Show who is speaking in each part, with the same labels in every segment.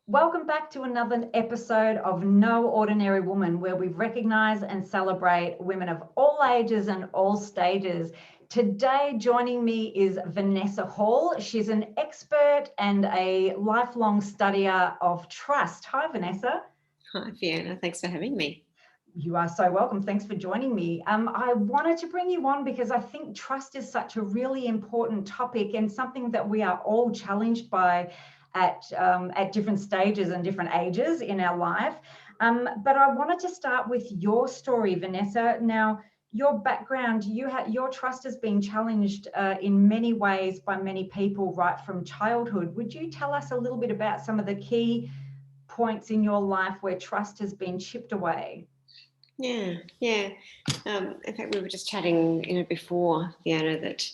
Speaker 1: Welcome back to another episode of No Ordinary Woman, where we recognise and celebrate women of all ages and all stages. Today, joining me is Vanessa Hall. She's an expert and a lifelong studier of trust. Hi, Vanessa.
Speaker 2: Hi, Fiona. Thanks for having me.
Speaker 1: You are so welcome. Thanks for joining me. I wanted to bring you on because I think trust is such a really important topic and something that we are all challenged by at different stages and different ages in our life. But I wanted to start with your story, Vanessa. Now, your background, your trust has been challenged in many ways by many people right from childhood. Would you tell us a little bit about some of the key points in your life where trust has been chipped away?
Speaker 2: Yeah. In fact, we were just chatting, before, Fiona, that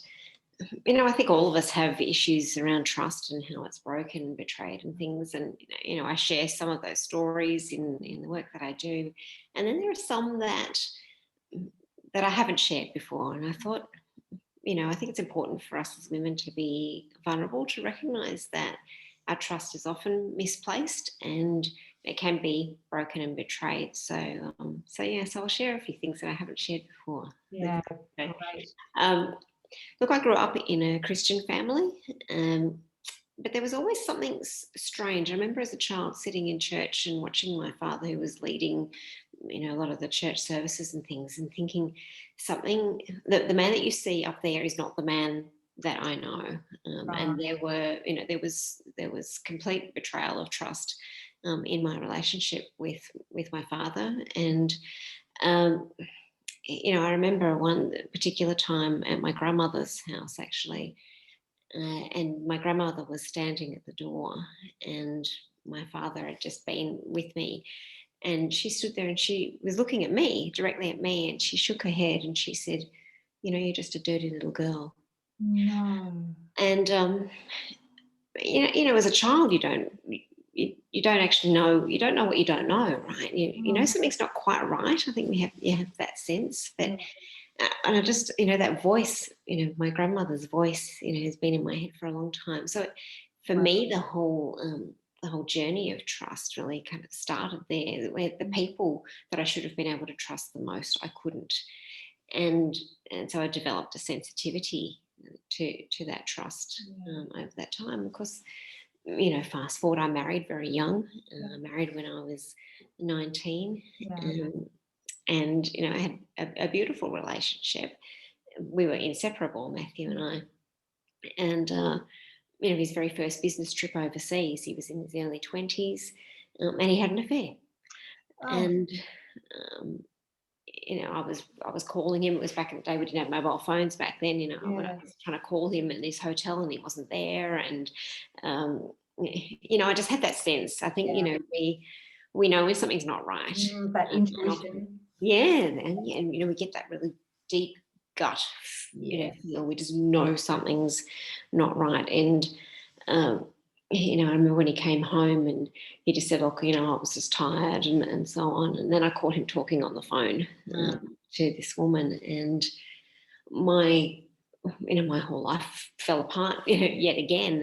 Speaker 2: I think all of us have issues around trust and how it's broken and betrayed and things. And, I share some of those stories in the work that I do. And then there are some that I haven't shared before. And I thought, I think it's important for us as women to be vulnerable, to recognise that our trust is often misplaced and it can be broken and betrayed. So I'll share a few things that I haven't shared before.
Speaker 1: Yeah, great.
Speaker 2: Look, I grew up in a Christian family, but there was always something strange. I remember as a child sitting in church and watching my father, who was leading, a lot of the church services and things, and thinking something that the man that you see up there is not the man that I know. And there was complete betrayal of trust in my relationship with my father. And I remember one particular time at my grandmother's house, actually, and my grandmother was standing at the door, and my father had just been with me, and she stood there and she was looking at me, directly at me, and she shook her head and she said, "You're just a dirty little girl."
Speaker 1: No.
Speaker 2: And as a child, you don't actually know. You don't know what you don't know, right? You know something's not quite right. I think you have that sense that, and I just that voice, my grandmother's voice, has been in my head for a long time. So for me, the whole journey of trust really kind of started there, where the people that I should have been able to trust the most, I couldn't, and so I developed a sensitivity to that trust over that time. Of course, fast forward, I married very young. I married when I was 19, and I had a beautiful relationship. We were inseparable, Matthew and I. And his very first business trip overseas, he was in his early 20s, and he had an affair. And I was calling him. It was back in the day, we didn't have mobile phones back then. I was trying to call him in his hotel and he wasn't there. And I just had that sense. I think we know when something's not right.
Speaker 1: That intuition.
Speaker 2: And we get that really deep gut feel. We just know something's not right. And I remember when he came home and he just said, "Look, I was just tired," and so on. And then I caught him talking on the phone to this woman, and my whole life fell apart yet again.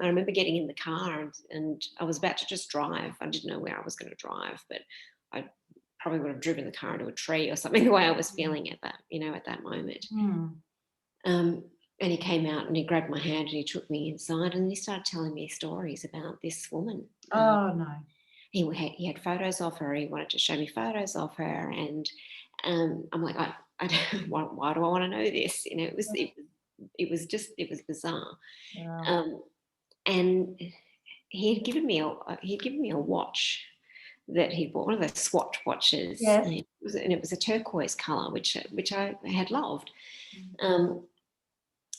Speaker 2: I remember getting in the car and I was about to just drive. I didn't know where I was going to drive, but I probably would have driven the car into a tree or something, the way I was feeling at that moment. And he came out and he grabbed my hand and he took me inside and he started telling me stories about this woman.
Speaker 1: Oh, no.
Speaker 2: He had photos of her. He wanted to show me photos of her. And I'm like, I don't, why do I want to know this? It was bizarre. And he had given me a watch that he bought, one of those Swatch watches.
Speaker 1: Yes.
Speaker 2: And it was a turquoise colour, which I had loved.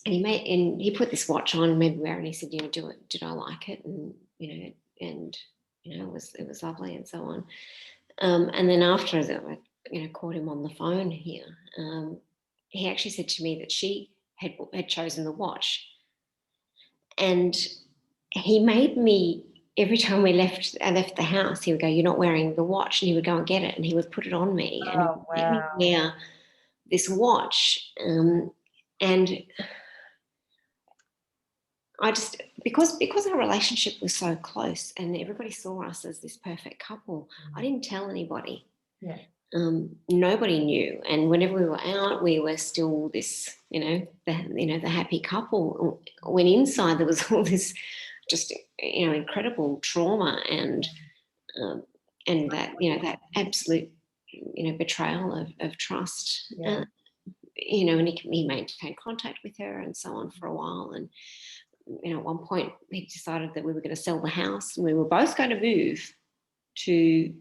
Speaker 2: And he put this watch on, made me wear it, and he said, did I like it? And it was lovely and so on. And then after I caught him on the phone here, he actually said to me that she had chosen the watch, and he made me, every time I left the house, he would go, "You're not wearing the watch," and he would go and get it and he would put it on me and let me wear this watch. And I just, because our relationship was so close and everybody saw us as this perfect couple, I didn't tell anybody.
Speaker 1: Yeah.
Speaker 2: Nobody knew, and whenever we were out, we were still this, the happy couple. When inside there was all this, just incredible trauma and that that absolute betrayal of trust.
Speaker 1: Yeah.
Speaker 2: And he maintained contact with her and so on for a while, and at one point he decided that we were going to sell the house and we were both going to move to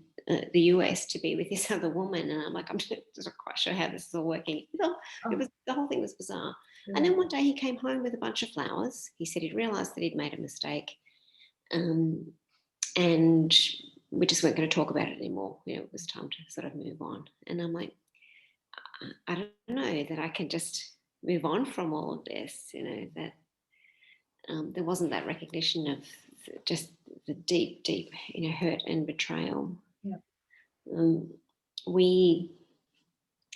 Speaker 2: the US to be with this other woman. And I'm like, I'm not quite sure how this is all working. The whole thing was bizarre. Yeah. And then one day he came home with a bunch of flowers. He said he'd realised that he'd made a mistake, and we just weren't going to talk about it anymore. It was time to sort of move on. And I'm like, I don't know that I can just move on from all of this, that there wasn't that recognition of just the deep, hurt and betrayal.
Speaker 1: Yeah.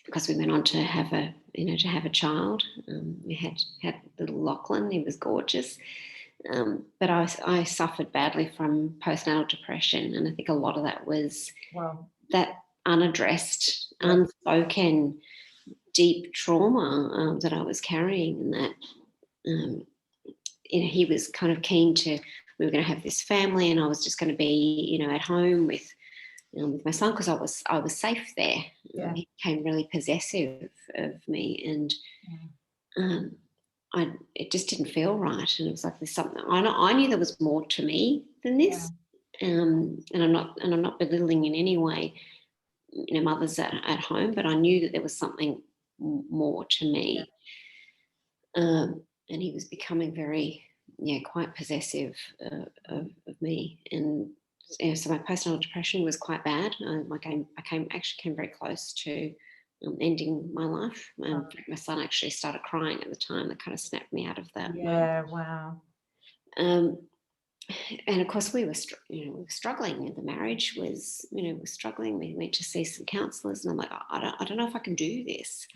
Speaker 2: Because we went on to have a child. We had little Lachlan. He was gorgeous. But I suffered badly from postnatal depression, and I think a lot of that was that unaddressed, unspoken, deep trauma that I was carrying, and that he was kind of keen to. We were going to have this family, and I was just going to be at home with my son because I was safe there.
Speaker 1: Yeah.
Speaker 2: He became really possessive of me, and it just didn't feel right, and it was like there's something. I knew there was more to me than this, and I'm not belittling in any way, mothers at home, but I knew that there was something more to me, and he was becoming very, quite possessive of me, and so my postnatal depression was quite bad. I came very close to ending my life. My son actually started crying at the time. That kind of snapped me out of that.
Speaker 1: Yeah, wow.
Speaker 2: And of course we were struggling. The marriage was, was struggling. We went to see some counsellors, and I'm like, I don't know if I can do this.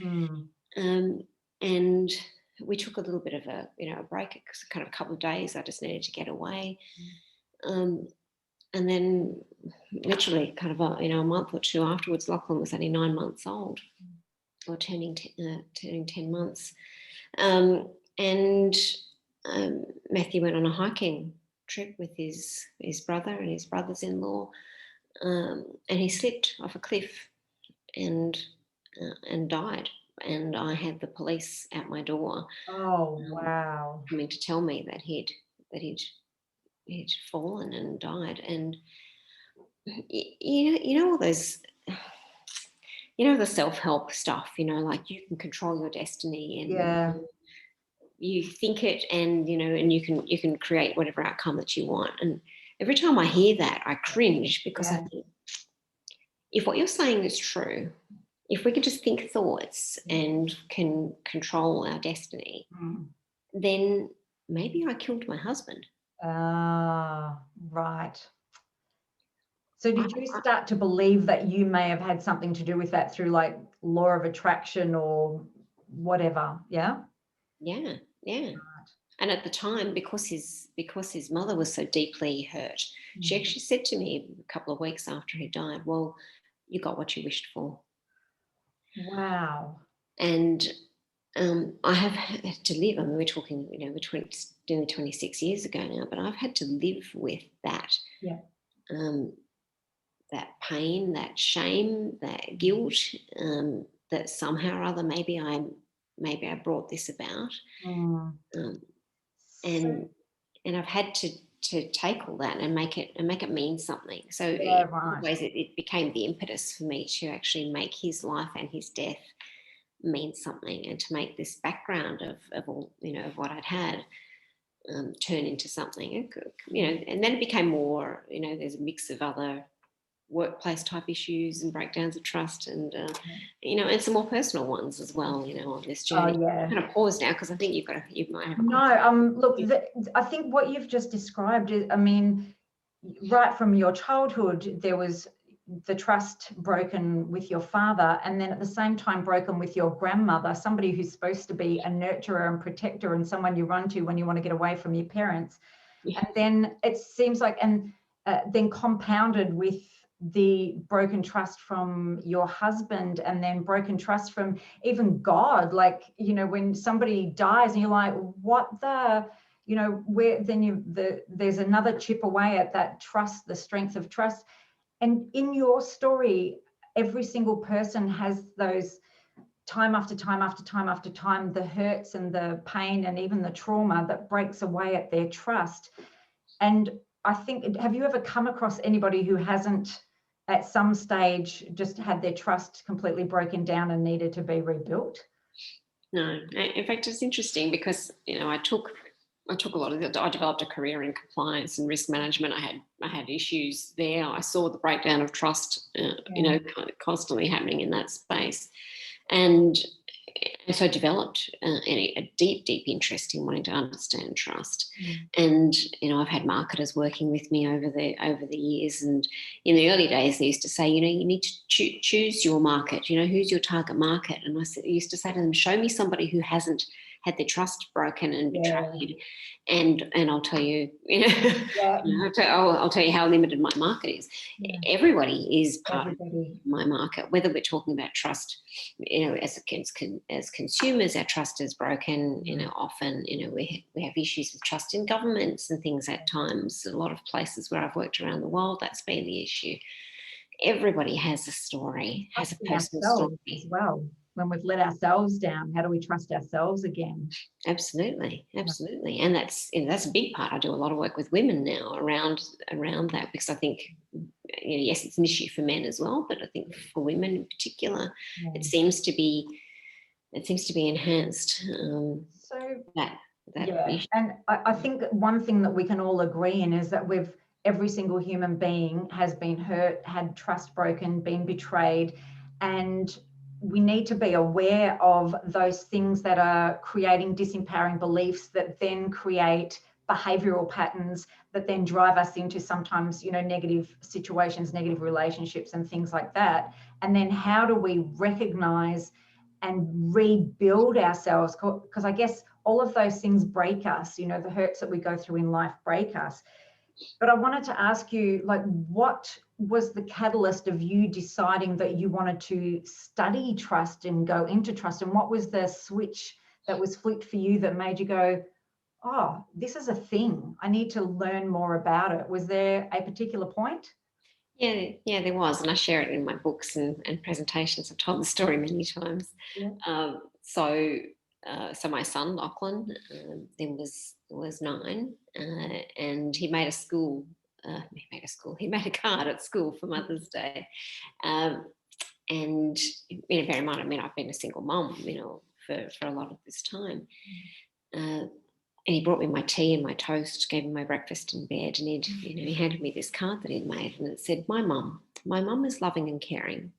Speaker 2: And we took a little bit of a break, kind of a couple of days. I just needed to get away. And then literally kind of a month or two afterwards, Lachlan was only 9 months old, or turning 10 months. And Matthew went on a hiking trip with his brother and his brother's-in-law, and he slipped off a cliff and died. And I had the police at my door.
Speaker 1: Oh, wow.
Speaker 2: Coming to tell me that he'd fallen and died. And all those, the self-help stuff, like you can control your destiny, and you think it, and and you can create whatever outcome that you want. And every time I hear that, I cringe, because I think, if what you're saying is true, if we can just think thoughts and can control our destiny, then maybe I killed my husband.
Speaker 1: Right. So did you start to believe that you may have had something to do with that through like law of attraction or whatever? Yeah.
Speaker 2: Yeah. Right. And at the time, because his mother was so deeply hurt, she actually said to me a couple of weeks after he died, "Well, you got what you wished for."
Speaker 1: Wow.
Speaker 2: And I have had to live. I mean, we're talking, we're doing 26 years ago now, but I've had to live with that.
Speaker 1: Yeah.
Speaker 2: That pain, that shame, that guilt, that somehow or other maybe I brought this about, and I've had to take all that and make it mean something. So in ways it became the impetus for me to actually make his life and his death mean something, and to make this background of all of what I'd had turn into something, and then it became more, there's a mix of other workplace type issues and breakdowns of trust, and and some more personal ones as well, on this journey. I'm going to pause now because I think you might have a question.
Speaker 1: Look, I think what you've just described is, I mean, right from your childhood, there was the trust broken with your father, and then at the same time broken with your grandmother, somebody who's supposed to be a nurturer and protector and someone you run to when you want to get away from your parents.
Speaker 2: Yeah.
Speaker 1: And then it seems like, and then compounded with the broken trust from your husband, and then broken trust from even God. Like, you know, when somebody dies and you're like, what the, you know, where then there's another chip away at that trust, the strength of trust. And in your story, every single person has those time after time after time after time, the hurts and the pain and even the trauma that breaks away at their trust. And I think, have you ever come across anybody who hasn't at some stage just had their trust completely broken down and needed to be rebuilt?
Speaker 2: No. In fact, it's interesting because, you know, I took a lot of it. I developed a career in compliance and risk management. I had issues there. I saw the breakdown of trust, you know, kind of constantly happening in that space. And so I developed a deep interest in wanting to understand trust. And, you know, I've had marketers working with me over the years. And in the early days, they used to say, you know, you need to choose your market. You know, who's your target market? And I used to say to them, show me somebody who hasn't had their trust broken and betrayed, and I'll tell you, you know, I'll tell you how limited my market is. Everybody is part of my market, whether we're talking about trust, you know, as consumers, our trust is broken. You know, often, you know, we have issues with trust in governments and things at times. A lot of places where I've worked around the world, that's been the issue. Everybody has a story, has a personal story
Speaker 1: as well. When we've let ourselves down, how do we trust ourselves again?
Speaker 2: Absolutely. And that's, you know, that's a big part. I do a lot of work with women now around that, because I think, you know, yes, it's an issue for men as well, but I think for women in particular, it seems to be enhanced. Issue.
Speaker 1: And I think one thing that we can all agree in is that every single human being has been hurt, had trust broken, been betrayed, and we need to be aware of those things that are creating disempowering beliefs that then create behavioral patterns that then drive us into sometimes, you know, negative situations, negative relationships and things like that. And then how do we recognize and rebuild ourselves? Because I guess all of those things break us, you know, the hurts that we go through in life break us. But I wanted to ask you, like, what was the catalyst of you deciding that you wanted to study trust and go into trust? And what was the switch that was flipped for you that made you go, oh, this is a thing, I need to learn more about it? Was there a particular point?
Speaker 2: Yeah, there was. And I share it in my books and presentations. I've told the story many times. So my son Lachlan then was 9, and he made a school. He made a card at school for Mother's Day, and, you know, bear in mind, I mean, I've been a single mum, you know, for a lot of this time. And he brought me my tea and my toast, gave me my breakfast in bed, and he handed me this card that he'd made, and it said, My mum is loving and caring.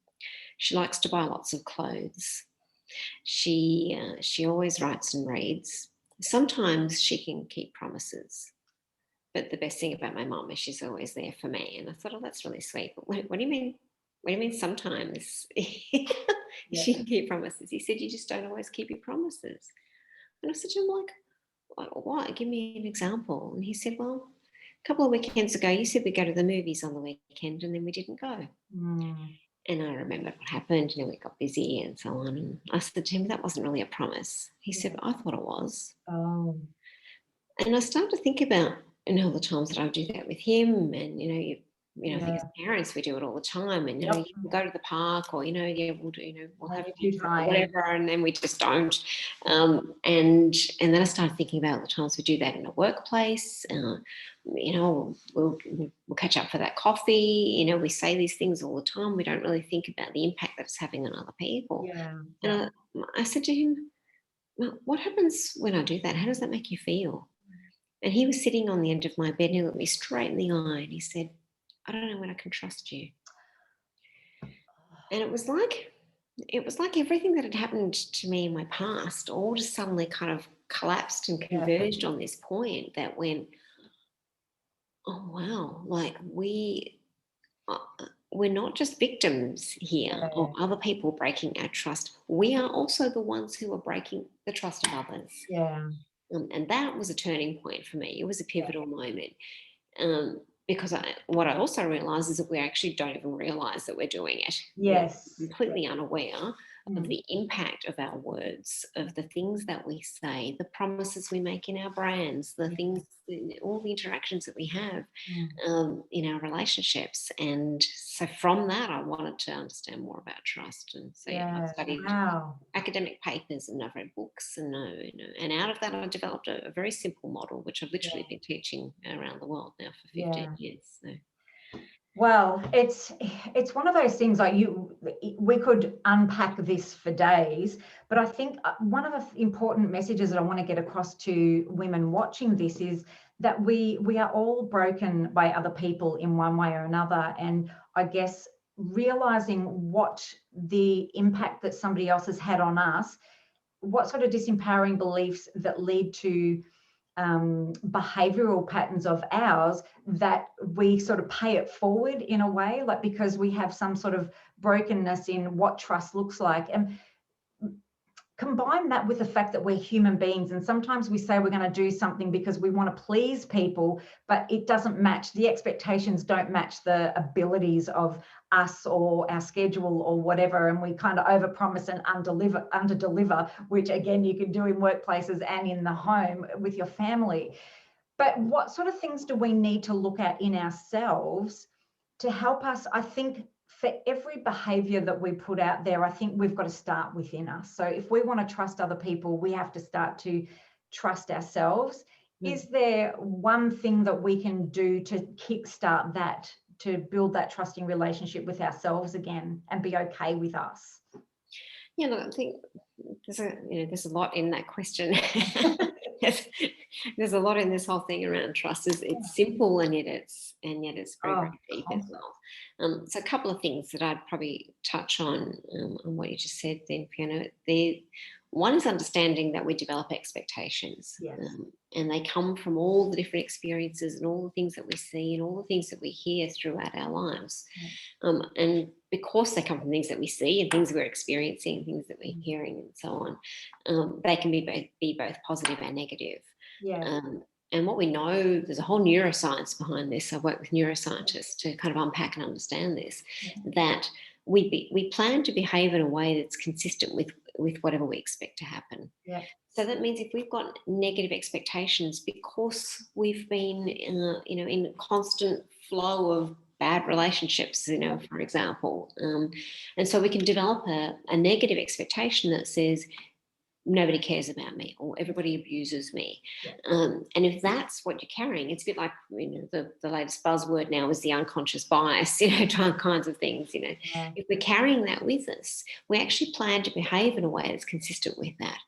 Speaker 2: She likes to buy lots of clothes. She always writes and reads. Sometimes she can keep promises, but the best thing about my mum is she's always there for me. And I thought, oh, that's really sweet. But what do you mean? What do you mean sometimes she can keep promises? He said, you just don't always keep your promises. And I said to him, like, what? Give me an example. And he said, well, a couple of weekends ago, you said we go to the movies on the weekend, and then we didn't go. And I remembered what happened, you know, we got busy and so on. And I said to him, that wasn't really a promise. He said, I thought it was.
Speaker 1: Oh.
Speaker 2: And I started to think about, you know, the times that I would do that with him. And, I think as parents, we do it all the time. And, you know, you go to the park, or, we'll do, we'll have whatever, and then we just don't. And then I started thinking about the times we do that in a workplace. We'll catch up for that coffee. We say these things all the time. We don't really think about the impact that it's having on other people. And I said to him, well, what happens when I do that? How does that make you feel? And he was sitting on the end of my bed, and he looked me straight in the eye, and he said, I don't know when I can trust you. And it was like everything that had happened to me in my past all just suddenly kind of collapsed and converged on this point that went, oh wow, like we we're not just victims here of other people breaking our trust. We are also the ones who are breaking the trust of others.
Speaker 1: Yeah.
Speaker 2: And that was a turning point for me. It was a pivotal moment. Because what I also realised is that we actually don't even realise that we're doing it.
Speaker 1: Yes.
Speaker 2: We're completely unaware of the impact of our words, of the things that we say, the promises we make in our brands, the things, all the interactions that we have in our relationships. And so from that, I wanted to understand more about trust. And so I studied academic papers, and I've read books, and out of that I developed a very simple model, which I've literally been teaching around the world now for 15 years. So.
Speaker 1: Well, it's one of those things, like we could unpack this for days, but I think one of the important messages that I want to get across to women watching this is that we are all broken by other people in one way or another. And I guess realizing what the impact that somebody else has had on us, what sort of disempowering beliefs that lead to behavioral patterns of ours, that we sort of pay it forward in a way, like because we have some sort of brokenness in what trust looks like. And combine that with the fact that we're human beings, and sometimes we say we're going to do something because we want to please people, but it doesn't match, the expectations don't match the abilities of us or our schedule or whatever, and we kind of overpromise and underdeliver, which again you can do in workplaces and in the home with your family. But what sort of things do we need to look at in ourselves to help us? I think for every behavior that we put out there, I think we've got to start within us. So if we want to trust other people, we have to start to trust ourselves. Is there one thing that we can do to kickstart that, to build that trusting relationship with ourselves again and be okay with us?
Speaker 2: Yeah, look, I think there's a lot in that question. There's a lot in this whole thing around trust. It's simple, and yet it's very, very deep as well. So a couple of things that I'd probably touch on what you just said then, Fiona. One is understanding that we develop expectations, and they come from all the different experiences and all the things that we see and all the things that we hear throughout our lives. And because they come from things that we see and things we're experiencing, things that we're hearing and so on, they can be both positive and negative. And what we know, there's a whole neuroscience behind this. I work with neuroscientists to kind of unpack and understand this, that we plan to behave in a way that's consistent with whatever we expect to happen. So that means if we've got negative expectations because we've been in a constant flow of bad relationships, for example, and so we can develop a negative expectation that says nobody cares about me, or everybody abuses me. And if that's what you're carrying, it's a bit like, the latest buzzword now is the unconscious bias, kinds of things, If we're carrying that with us, we actually plan to behave in a way that's consistent with that.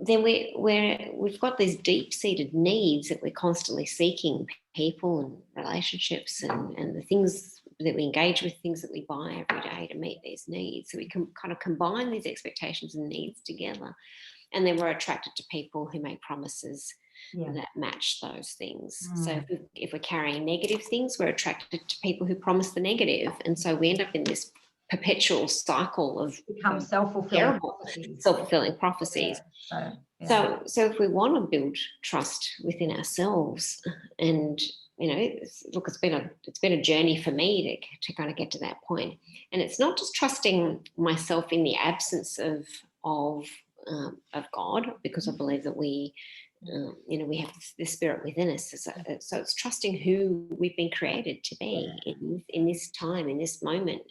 Speaker 2: Then we've got these deep-seated needs that we're constantly seeking, people and relationships and the things that we engage with, things that we buy every day to meet these needs. So we can kind of combine these expectations and needs together, and then we're attracted to people who make promises that match those things. So if we're carrying negative things, we're attracted to people who promise the negative, and so we end up in this perpetual cycle of self-fulfilling prophecies. So if we want to build trust within ourselves, and it's been a journey for me to kind of get to that point. And it's not just trusting myself in the absence of God, because I believe that we have the spirit within us. So it's trusting who we've been created to be in this time, in this moment.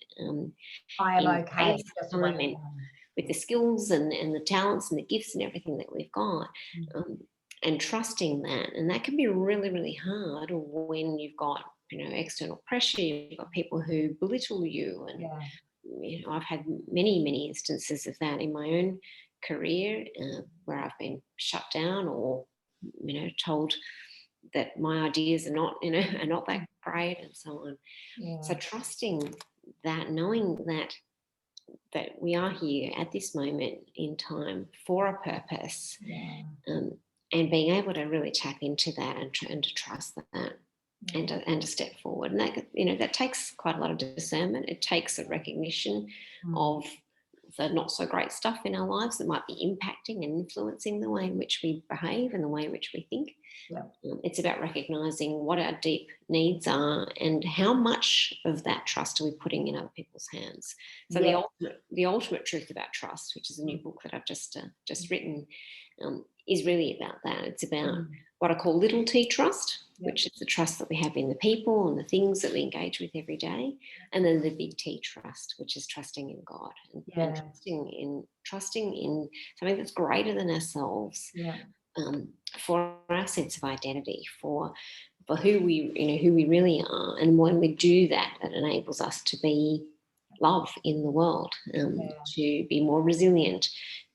Speaker 1: I am okay.
Speaker 2: With the skills and the talents and the gifts and everything that we've got. And trusting that. And that can be really, really hard when you've got, external pressure, you've got people who belittle you. And, I've had many, many instances of that in my own career, where I've been shut down or, told that my ideas are not that great and so on. So trusting that, knowing that we are here at this moment in time for a purpose, and being able to really tap into that and to trust that. and a step forward. And that, that takes quite a lot of discernment. It takes a recognition of the not so great stuff in our lives that might be impacting and influencing the way in which we behave and the way in which we think.
Speaker 1: Yeah.
Speaker 2: It's about recognizing what our deep needs are and how much of that trust are we putting in other people's hands. So the ultimate truth about trust, which is a new book that I've just written, is really about that. It's about what I call little t trust, which is the trust that we have in the people and the things that we engage with every day, and then the big T trust, which is trusting in God and trusting in something that's greater than ourselves, for our sense of identity, for who we really are. And when we do that, it enables us to be love in the world, to be more resilient,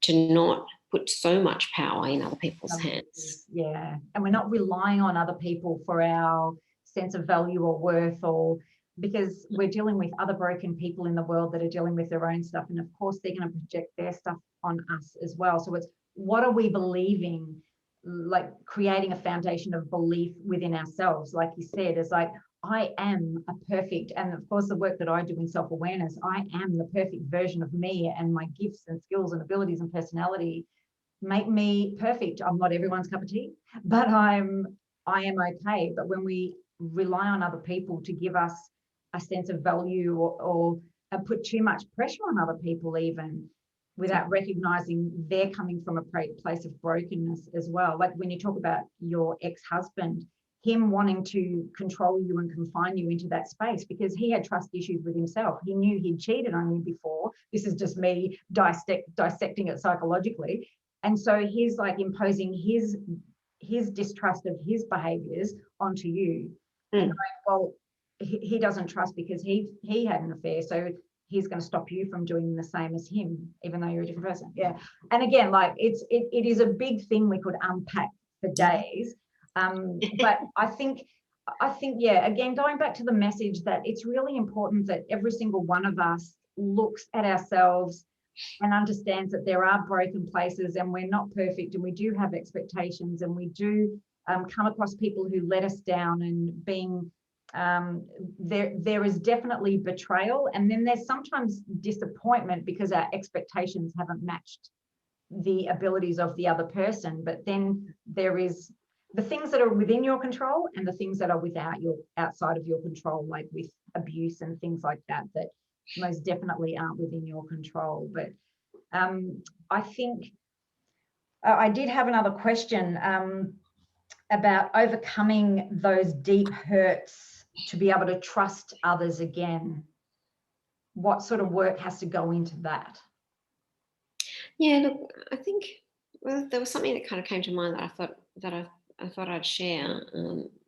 Speaker 2: to not put so much power in other people's hands.
Speaker 1: Yeah, and we're not relying on other people for our sense of value or worth, or because we're dealing with other broken people in the world that are dealing with their own stuff, and of course they're going to project their stuff on us as well. So it's, what are we believing? Like creating a foundation of belief within ourselves, like you said, is like, I am a perfect, and of course the work that I do in self-awareness, I am the perfect version of me, and my gifts and skills and abilities and personality make me perfect. I'm not everyone's cup of tea, but I am okay. But when we rely on other people to give us a sense of value, or put too much pressure on other people, even without recognizing they're coming from a place of brokenness as well. Like when you talk about your ex-husband, him wanting to control you and confine you into that space because he had trust issues with himself. He knew he'd cheated on you before. This is just me dissecting it psychologically. And so he's like imposing his distrust of his behaviors onto you. And like, well, he doesn't trust because he had an affair. So he's going to stop you from doing the same as him, even though you're a different person. Yeah. And again, like it is a big thing we could unpack for days. But I think, yeah, again, going back to the message that it's really important that every single one of us looks at ourselves and understands that there are broken places and we're not perfect, and we do have expectations, and we do come across people who let us down, and being there is definitely betrayal, and then there's sometimes disappointment because our expectations haven't matched the abilities of the other person. But then there is the things that are within your control and the things that are outside of your control, like with abuse and things like that most definitely aren't within your control. But I think I did have another question about overcoming those deep hurts to be able to trust others again. What sort of work has to go into that?
Speaker 2: Yeah, look, I think there was something that kind of came to mind that I thought I'd share,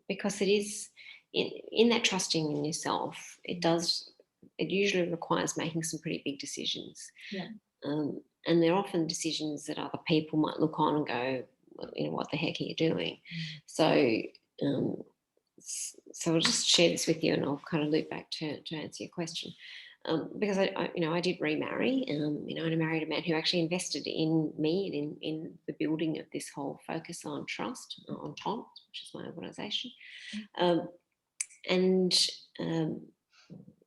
Speaker 2: because it is in that trusting in yourself. It usually requires making some pretty big decisions.
Speaker 1: Yeah.
Speaker 2: And they're often decisions that other people might look on and go, well, what the heck are you doing? So I'll just share this with you, and I'll kind of loop back to answer your question. Because I did remarry, and I married a man who actually invested in me and in the building of this whole focus on trust, on TONT, which is my organisation.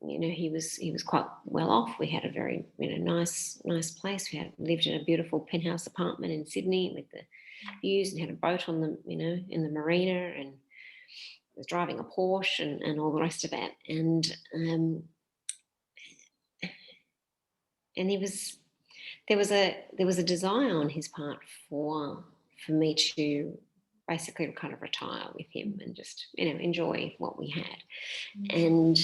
Speaker 2: He was quite well off. We had a very nice place. We lived in a beautiful penthouse apartment in Sydney with the views, and had a boat on the in the marina, and was driving a Porsche and all the rest of that. And there was a desire on his part for me to basically kind of retire with him and just enjoy what we had. And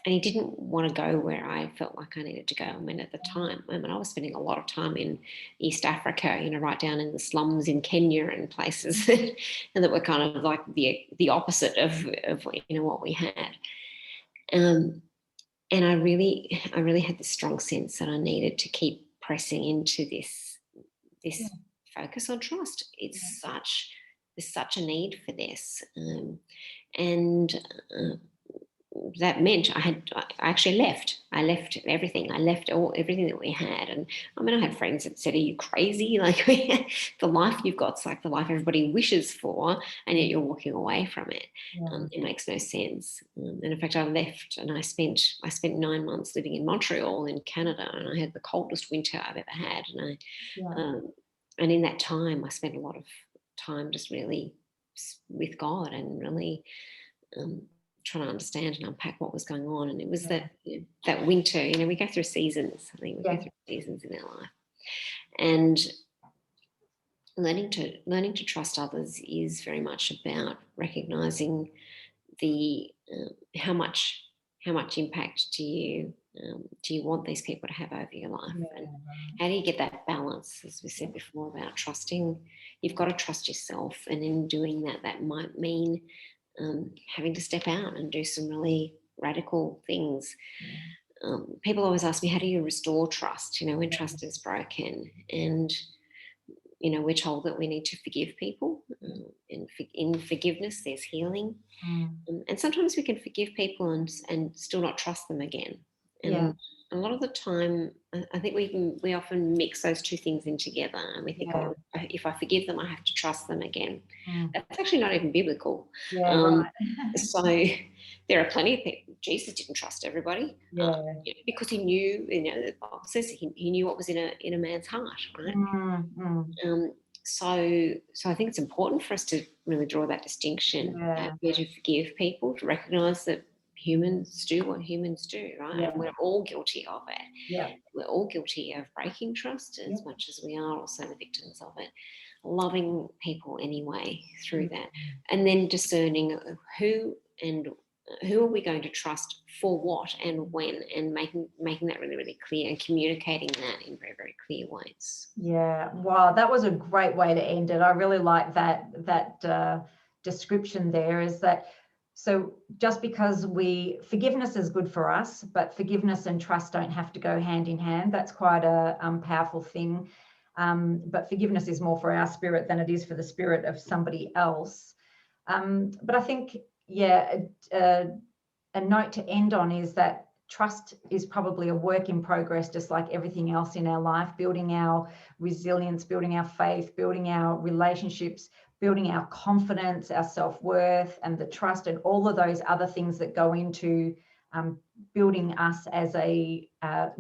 Speaker 2: he didn't want to go where I felt like I needed to go. I mean, at the time, I was spending a lot of time in East Africa, right down in the slums in Kenya and places and that were kind of like the opposite of what we had. And I really had this strong sense that I needed to keep pressing into this focus on trust. There's such a need for this, and that meant I actually left. I left everything. I left everything that we had. And I mean, I had friends that said, "Are you crazy? Like the life you've got's like the life everybody wishes for, and yet you're walking away from it.
Speaker 1: Yeah.
Speaker 2: It makes no sense." And in fact, I left, and I spent 9 months living in Montreal in Canada, and I had the coldest winter I've ever had. And in that time, I spent a lot of time just really with God and really. Trying to understand and unpack what was going on. And it was that winter, we go through seasons. I think we go through seasons in our life. And learning to trust others is very much about recognizing the how much impact do you want these people to have over your life, and how do you get that balance, as we said before, about trusting. You've got to trust yourself, and in doing that might mean having to step out and do some really radical things. People always ask me, how do you restore trust, when trust is broken? And, we're told that we need to forgive people. In forgiveness, there's healing. And sometimes we can forgive people and still not trust them again. And a lot of the time, I think we often mix those two things in together, and we think, oh, if I forgive them, I have to trust them again. That's actually not even biblical.
Speaker 1: Right.
Speaker 2: So there are plenty of people. Jesus didn't trust everybody because he knew. The Bible says he knew what was in a man's heart, right? So I think it's important for us to really draw that distinction. Where to forgive people, to recognise that humans do what humans do, right? And we're all guilty of it. We're all guilty of breaking trust as much as we are also the victims of it. Loving people anyway through that, and then discerning who are we going to trust for what and when, and making that really, really clear and communicating that in very, very clear ways.
Speaker 1: Yeah, wow, that was a great way to end it. I really like that description there, is that so just because forgiveness is good for us, but forgiveness and trust don't have to go hand in hand. That's quite a powerful thing. But forgiveness is more for our spirit than it is for the spirit of somebody else. But I think, a note to end on is that trust is probably a work in progress, just like everything else in our life, building our resilience, building our faith, building our relationships, building our confidence, our self-worth, and the trust, and all of those other things that go into building us as a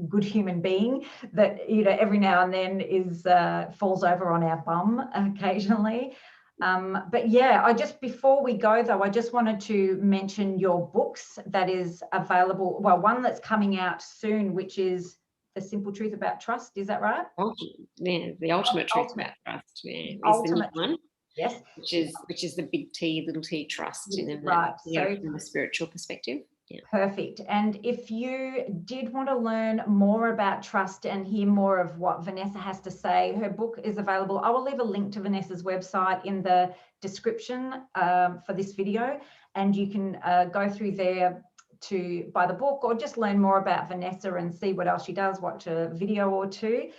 Speaker 1: good human being that, every now and then falls over on our bum occasionally. But before we go though, I just wanted to mention your books that is available. Well, one that's coming out soon, which is The Simple Truth About Trust. Is that right?
Speaker 2: The Ultimate Truth About Trust. Yeah, is the new one.
Speaker 1: Yes.
Speaker 2: Which is the big T, little T trust,
Speaker 1: right. So
Speaker 2: from a spiritual perspective. Yeah.
Speaker 1: Perfect. And if you did want to learn more about trust and hear more of what Vanessa has to say, her book is available. I will leave a link to Vanessa's website in the description for this video, and you can go through there to buy the book or just learn more about Vanessa and see what else she does, watch a video or two.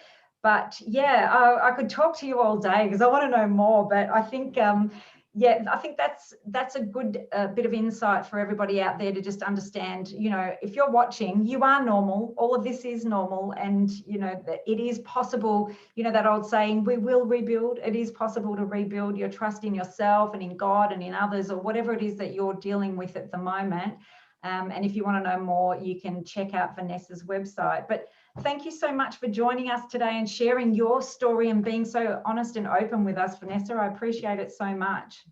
Speaker 1: But I could talk to you all day because I want to know more, but I think I think that's a good bit of insight for everybody out there to just understand, if you're watching, you are normal. All of this is normal. And, it is possible, that old saying, we will rebuild. It is possible to rebuild your trust in yourself and in God and in others, or whatever it is that you're dealing with at the moment. And if you want to know more, you can check out Vanessa's website. But thank you so much for joining us today and sharing your story and being so honest and open with us, Vanessa. I appreciate it so much.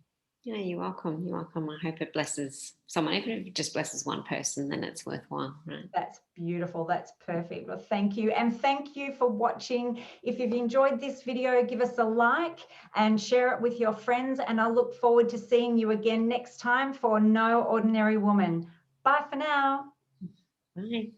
Speaker 2: Yeah, you're welcome. You're welcome. I hope it blesses someone. Even if it just blesses one person, then it's worthwhile, right?
Speaker 1: That's beautiful. That's perfect. Well, thank you. And thank you for watching. If you've enjoyed this video, give us a like and share it with your friends. And I look forward to seeing you again next time for No Ordinary Woman. Bye for now.
Speaker 2: Bye.